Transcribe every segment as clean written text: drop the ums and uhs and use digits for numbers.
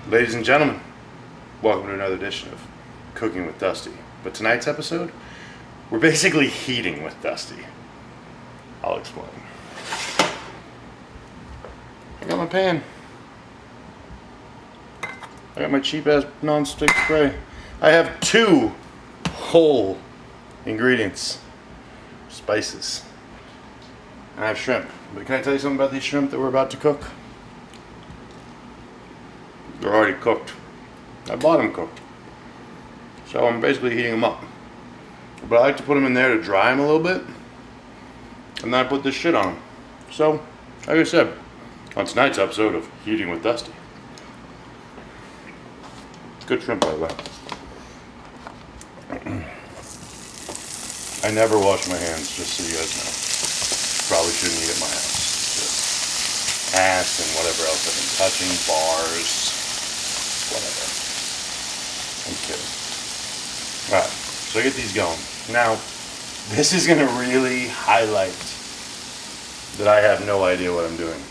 Ladies and gentlemen, welcome to another edition of Cooking with Dusty. But tonight's episode, we're basically heating with Dusty. I'll explain. I got my pan. I got my cheap ass non-stick spray. I have two whole ingredients, spices. And I have shrimp. But can I tell you something about these shrimp that we're about to cook? They're already cooked. I bought them cooked. So I'm basically heating them up. But I like to put them in there to dry them a little bit. And then I put this shit on them. So, like I said, on tonight's episode of Heating with Dusty. Good shrimp, by the way. I never wash my hands, just so you guys know. Probably shouldn't eat at my house. Just ass and whatever else I've been touching, bars, whatever. I'm kidding. Alright, so I get these going. Now, this is going to really highlight that I have no idea what I'm doing.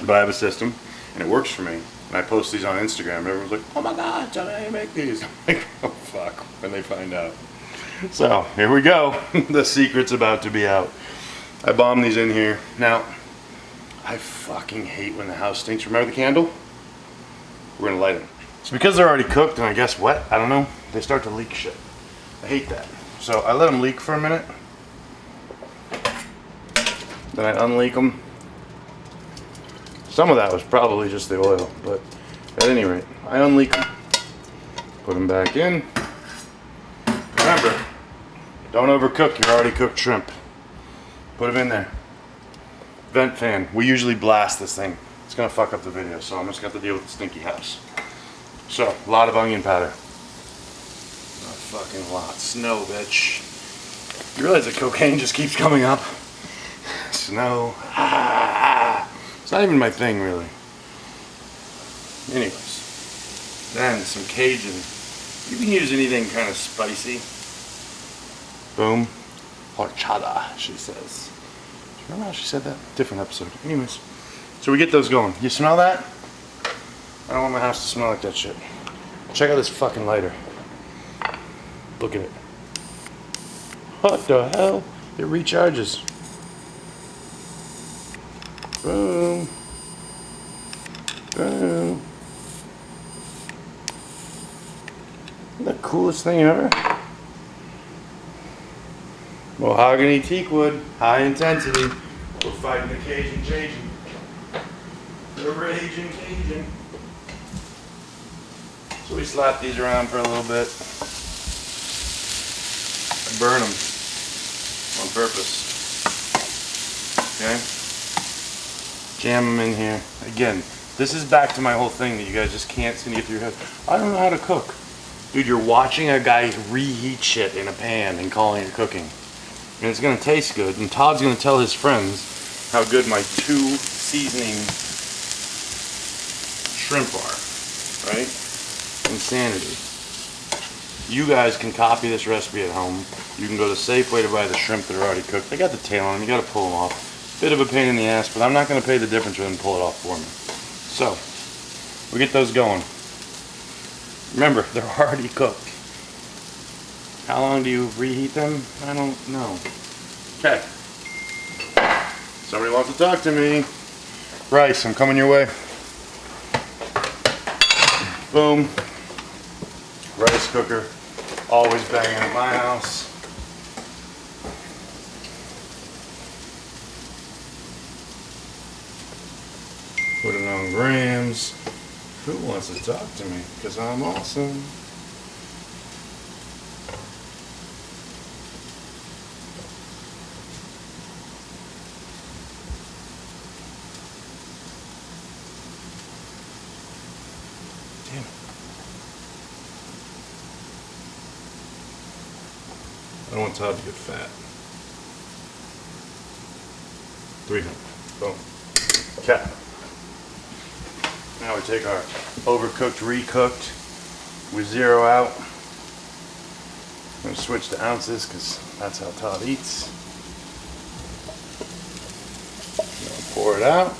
But I have a system, and it works for me. And I post these on Instagram. Everyone's like, oh my god, tell me how you make these. I'm like, oh fuck, when they find out. So, here we go. The secret's about to be out. I bomb these in here. Now, I fucking hate when the house stinks. Remember the candle? We're gonna light them. So because they're already cooked and I guess wet, I don't know, they start to leak shit. I hate that. So I let them leak for a minute. Then I unleak them. Some of that was probably just the oil, but at any rate, I unleak them. Put them back in. Remember, don't overcook your already cooked shrimp. Put them in there. Vent fan. We usually blast this thing. It's gonna fuck up the video, so I'm just gonna have to deal with the stinky house. So, a lot of onion powder. Not fucking lot. Snow, bitch. You realize that cocaine just keeps coming up? Snow. It's not even my thing, really. Anyways. Then, some Cajun. You can use anything kind of spicy. Boom. Horchata, she says. Remember how she said that? Different episode. Anyways. So we get those going. You smell that? I don't want my house to smell like that shit. Check out this fucking lighter. Look at it. What the hell? It recharges. Boom. Boom. Isn't that the coolest thing ever? Mahogany teak wood, high intensity. We're fighting the Cajun. The raging Cajun. So we slap these around for a little bit. I burn them on purpose. Okay? Jam them in here. Again, this is back to my whole thing that you guys just can't seem to get through your head. I don't know how to cook. Dude, you're watching a guy reheat shit in a pan and calling it cooking. And it's going to taste good. And Todd's going to tell his friends how good my two seasoning shrimp are. Right? Insanity. You guys can copy this recipe at home. You can go to Safeway to buy the shrimp that are already cooked. They got the tail on them. You got to pull them off. Bit of a pain in the ass, but I'm not going to pay the difference for them to pull it off for me. So, we get those going. Remember, they're already cooked. How long do you reheat them? I don't know. Okay. Somebody wants to talk to me. Rice, I'm coming your way. Boom. Rice cooker. Always banging at my house. Put it on grams. Who wants to talk to me? Because I'm awesome. Damn it. I don't want Todd to get fat. 300. Boom. Okay. Now we take our overcooked, recooked, we zero out. I'm going to switch to ounces because that's how Todd eats. Pour it out.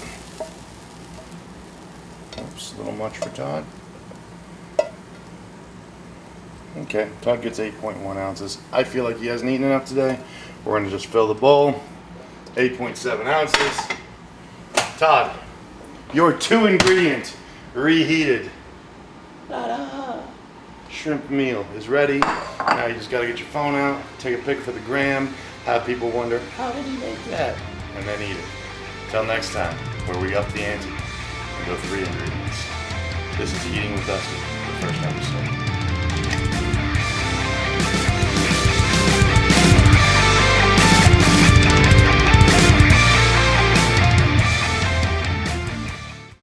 Oops. That's a little much for Todd. Okay, Todd gets 8.1 ounces. I feel like he hasn't eaten enough today. We're gonna just fill the bowl. 8.7 ounces. Todd, your 2-ingredient reheated shrimp meal is ready. Now you just gotta get your phone out, take a pic for the gram, have people wonder, how did he make that? And then eat it. Till next time, where we up the ante and go 3 ingredients. This is Eating with Dusty, the first episode.